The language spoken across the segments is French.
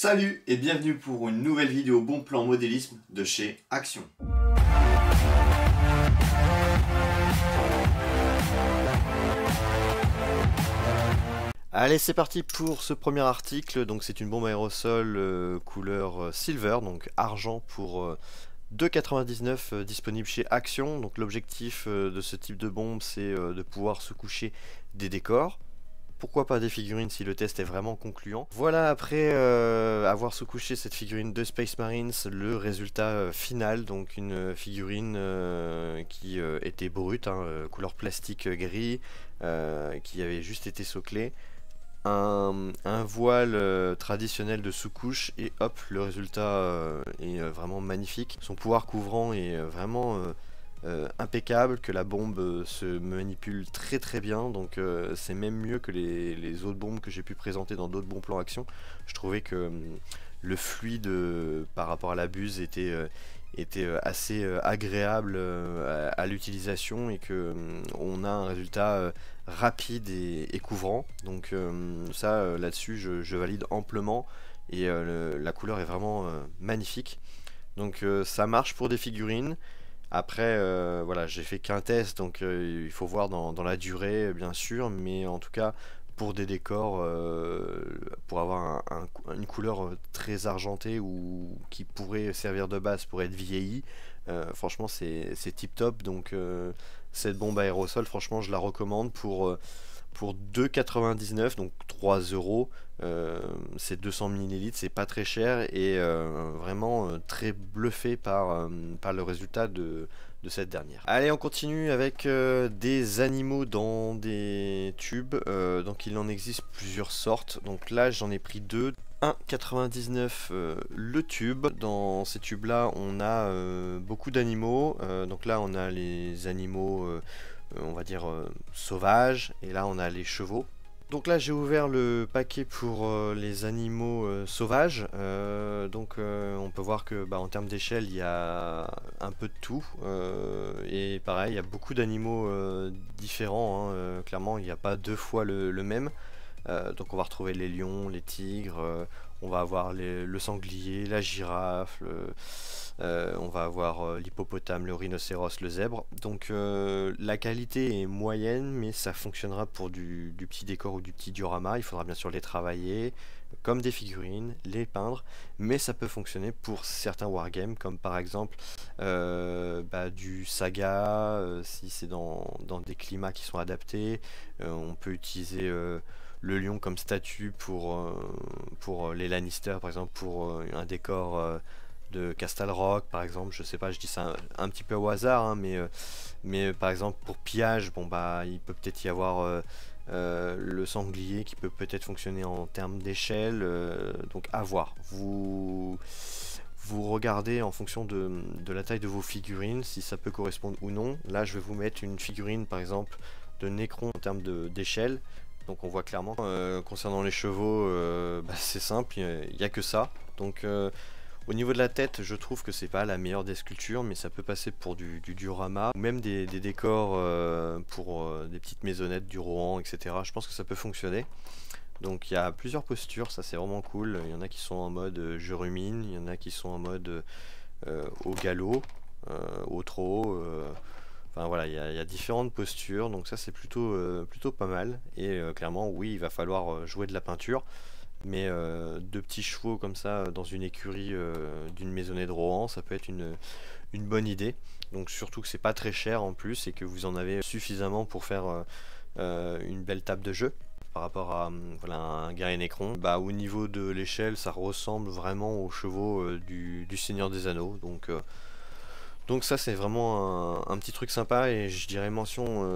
Salut et bienvenue pour une nouvelle vidéo bon plan modélisme de chez Action. Allez, c'est parti pour ce premier article. Donc c'est une bombe aérosol couleur silver, donc argent pour 2,99 disponible chez Action. Donc l'objectif de ce type de bombe, c'est de pouvoir se coucher des décors. Pourquoi pas des figurines si le test est vraiment concluant. Voilà, après avoir sous-couché cette figurine de Space Marines, le résultat final, donc une figurine qui était brute, couleur plastique gris, qui avait juste été soclée, un voile traditionnel de sous-couche, et hop, le résultat est vraiment magnifique. Son pouvoir couvrant est vraiment impeccable, que la bombe se manipule très bien, donc c'est même mieux que les autres bombes que j'ai pu présenter dans d'autres bons plans action. Je trouvais que le fluide par rapport à la buse était assez agréable à l'utilisation, et que on a un résultat rapide et couvrant, donc ça là-dessus je valide amplement, et la couleur est vraiment magnifique, donc ça marche pour des figurines. Après, voilà, j'ai fait qu'un test, donc il faut voir dans la durée, bien sûr, mais en tout cas, pour des décors, pour avoir une couleur très argentée ou qui pourrait servir de base pour être vieillie, franchement, c'est tip top. Donc, cette bombe aérosol, franchement, je la recommande pour 2,99, donc 3 euros. C'est 200 ml, c'est pas très cher, et vraiment très bluffé par le résultat de cette dernière. Allez, on continue avec des animaux dans des tubes. Donc il en existe plusieurs sortes, donc là j'en ai pris deux. 1,99 le tube. Dans ces tubes là on a beaucoup d'animaux, donc là on a les animaux on va dire sauvages, et là on a les chevaux. Donc là j'ai ouvert le paquet pour les animaux sauvages, donc on peut voir que en termes d'échelle il y a un peu de tout, et pareil il y a beaucoup d'animaux différents, clairement il n'y a pas deux fois le même. Donc on va retrouver les lions, les tigres, on va avoir le sanglier, la girafe, on va avoir l'hippopotame, le rhinocéros, le zèbre. Donc la qualité est moyenne, mais ça fonctionnera pour du petit décor ou du petit diorama. Il faudra bien sûr les travailler comme des figurines, les peindre, mais ça peut fonctionner pour certains wargames, comme par exemple du saga, si c'est dans des climats qui sont adaptés. On peut utiliser le lion comme statue pour les Lannister, par exemple, pour un décor de Castle Rock, par exemple. Je sais pas, je dis ça un petit peu au hasard, mais par exemple pour pillage, il peut peut-être y avoir le sanglier qui peut peut-être fonctionner en termes d'échelle, donc à voir. Vous regardez en fonction de la taille de vos figurines si ça peut correspondre ou non. Là je vais vous mettre une figurine par exemple de Necron en termes d'échelle. Donc on voit clairement, concernant les chevaux, c'est simple, il n'y a que ça. Donc au niveau de la tête, je trouve que c'est pas la meilleure des sculptures, mais ça peut passer pour du diorama, ou même des décors pour des petites maisonnettes, du Rohan, etc. Je pense que ça peut fonctionner. Donc il y a plusieurs postures, ça c'est vraiment cool. Il y en a qui sont en mode je rumine, il y en a qui sont en mode au galop, au trot. Enfin voilà, il y a différentes postures, donc ça c'est plutôt pas mal. Et clairement, oui, il va falloir jouer de la peinture, mais deux petits chevaux comme ça dans une écurie d'une maisonnée de Rohan, ça peut être une bonne idée. Donc surtout que c'est pas très cher en plus, et que vous en avez suffisamment pour faire une belle table de jeu. Par rapport à voilà, un guerrier Necron, au niveau de l'échelle, ça ressemble vraiment aux chevaux du Seigneur des Anneaux. Donc ça c'est vraiment un petit truc sympa, et je dirais mention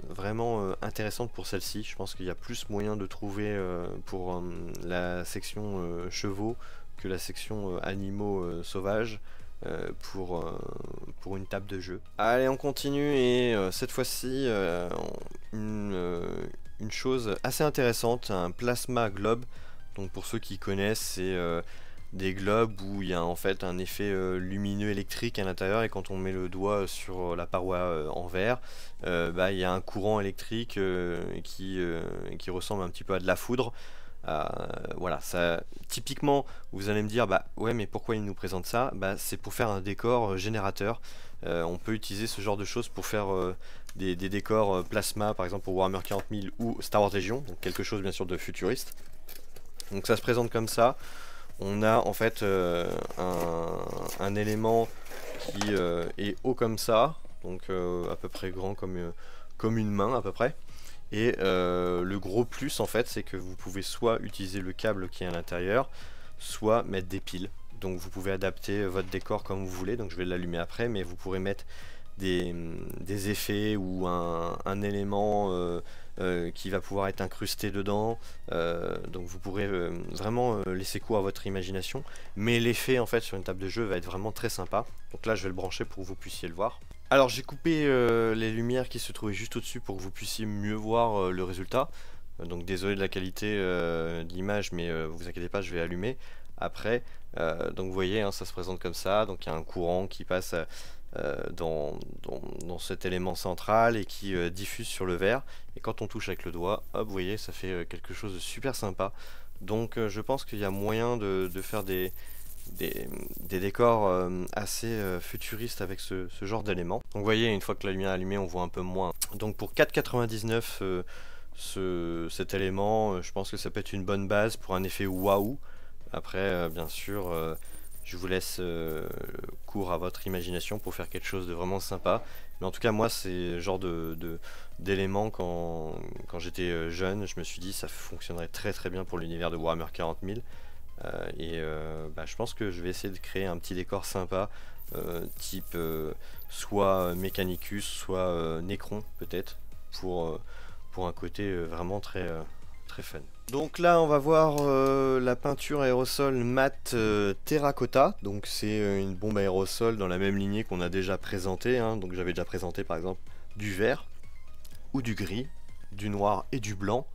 vraiment intéressante pour celle-ci. Je pense qu'il y a plus moyen de trouver pour la section chevaux que la section animaux sauvages pour une table de jeu. Allez, on continue, et cette fois-ci une chose assez intéressante, un plasma globe. Donc pour ceux qui connaissent, c'est des globes où il y a en fait un effet lumineux électrique à l'intérieur, et quand on met le doigt sur la paroi en verre, il y a un courant électrique qui ressemble un petit peu à de la foudre. Voilà, ça, typiquement, vous allez me dire, bah ouais, mais pourquoi il nous présente ça? Bah, c'est pour faire un décor générateur. On peut utiliser ce genre de choses pour faire des décors plasma, par exemple pour Warhammer 40 000 ou Star Wars Legion, donc quelque chose bien sûr de futuriste. Donc ça se présente comme ça. On a en fait un élément qui est haut comme ça, donc à peu près grand comme une main à peu près. Et le gros plus en fait, c'est que vous pouvez soit utiliser le câble qui est à l'intérieur, soit mettre des piles. Donc vous pouvez adapter votre décor comme vous voulez, donc je vais l'allumer après, mais vous pourrez mettre des effets ou un élément qui va pouvoir être incrusté dedans. Donc vous pourrez vraiment laisser cours à votre imagination. Mais l'effet en fait sur une table de jeu va être vraiment très sympa. Donc là je vais le brancher pour que vous puissiez le voir. Alors j'ai coupé les lumières qui se trouvaient juste au-dessus pour que vous puissiez mieux voir le résultat. Donc désolé de la qualité de l'image, mais vous inquiétez pas, je vais allumer après. Donc vous voyez, hein, ça se présente comme ça. Donc il y a un courant qui passe dans cet élément central et qui diffuse sur le verre. Et quand on touche avec le doigt, hop, vous voyez, ça fait quelque chose de super sympa. Donc je pense qu'il y a moyen de faire des décors assez futuristes avec ce genre d'éléments. Donc vous voyez, une fois que la lumière est allumée, on voit un peu moins. Donc pour 4,99 cet élément, je pense que ça peut être une bonne base pour un effet waouh. Après, bien sûr, je vous laisse cours à votre imagination pour faire quelque chose de vraiment sympa. Mais en tout cas, moi, c'est le genre d'éléments quand j'étais jeune, je me suis dit ça fonctionnerait très très bien pour l'univers de Warhammer 40 000. Bah, je pense que je vais essayer de créer un petit décor sympa, type soit Mechanicus, soit Necron peut-être, pour un côté vraiment très fun. Donc là on va voir la peinture aérosol mat terracotta. Donc c'est une bombe aérosol dans la même lignée qu'on a déjà présentée, hein. Donc j'avais déjà présenté par exemple du vert ou du gris, du noir et du blanc.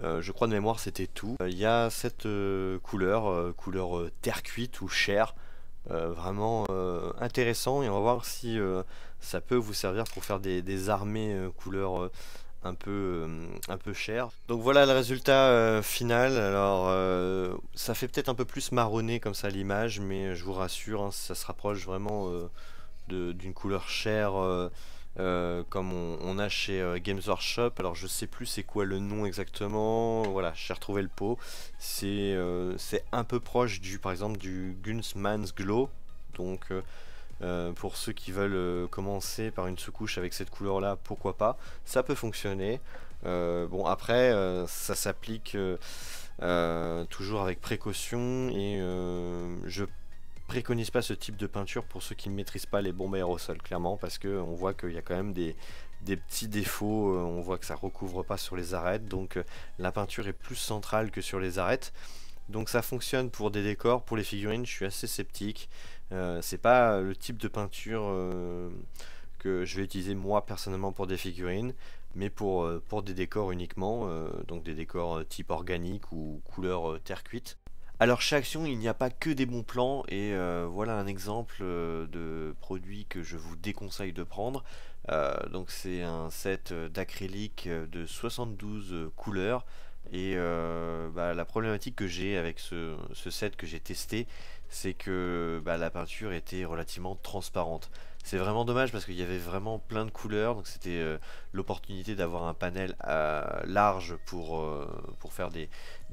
Je crois de mémoire c'était tout. Il y a cette couleur terre cuite ou chair, vraiment intéressant, et on va voir si ça peut vous servir pour faire des armées couleur un peu chair. Donc voilà le résultat final. Alors ça fait peut-être un peu plus marronné comme ça l'image, mais je vous rassure, hein, ça se rapproche vraiment d'une couleur chair comme on a chez Games Workshop. Alors je sais plus c'est quoi le nom exactement. Voilà, j'ai retrouvé le pot. C'est un peu proche par exemple du Gunzmann's Glow. Donc pour ceux qui veulent commencer par une sous-couche avec cette couleur là, pourquoi pas, ça peut fonctionner. Bon après ça s'applique toujours avec précaution, et je préconise pas ce type de peinture pour ceux qui ne maîtrisent pas les bombes aérosols, clairement, parce que on voit qu'il y a quand même des petits défauts. On voit que ça recouvre pas sur les arêtes, donc la peinture est plus centrale que sur les arêtes. Donc ça fonctionne pour des décors. Pour les figurines, je suis assez sceptique. C'est pas le type de peinture que je vais utiliser moi personnellement pour des figurines, mais pour des décors uniquement, donc des décors type organique ou couleur terre cuite. Alors chez Action, il n'y a pas que des bons plans, et voilà un exemple de produit que je vous déconseille de prendre. Donc c'est un set d'acrylique de 72 couleurs. Et bah, la problématique que j'ai avec ce set que j'ai testé, c'est que bah, la peinture était relativement transparente. C'est vraiment dommage parce qu'il y avait vraiment plein de couleurs, donc c'était l'opportunité d'avoir un panel large pour faire des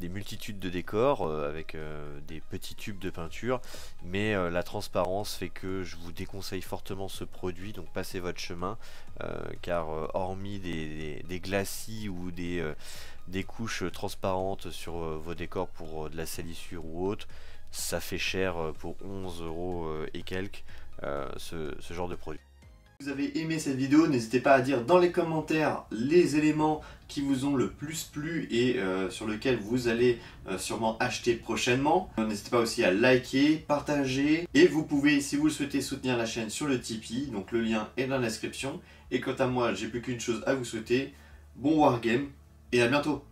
multitudes de décors avec des petits tubes de peinture. Mais la transparence fait que je vous déconseille fortement ce produit, donc passez votre chemin, car hormis des glacis ou des couches transparentes sur vos décors pour de la salissure ou autre, ça fait cher pour 11 euros et quelques ce genre de produit. Si vous avez aimé cette vidéo, n'hésitez pas à dire dans les commentaires les éléments qui vous ont le plus plu et sur lesquels vous allez sûrement acheter prochainement. N'hésitez pas aussi à liker, partager, et vous pouvez, si vous le souhaitez, soutenir la chaîne sur le Tipeee, donc le lien est dans la description. Et quant à moi, j'ai plus qu'une chose à vous souhaiter, bon wargame et à bientôt.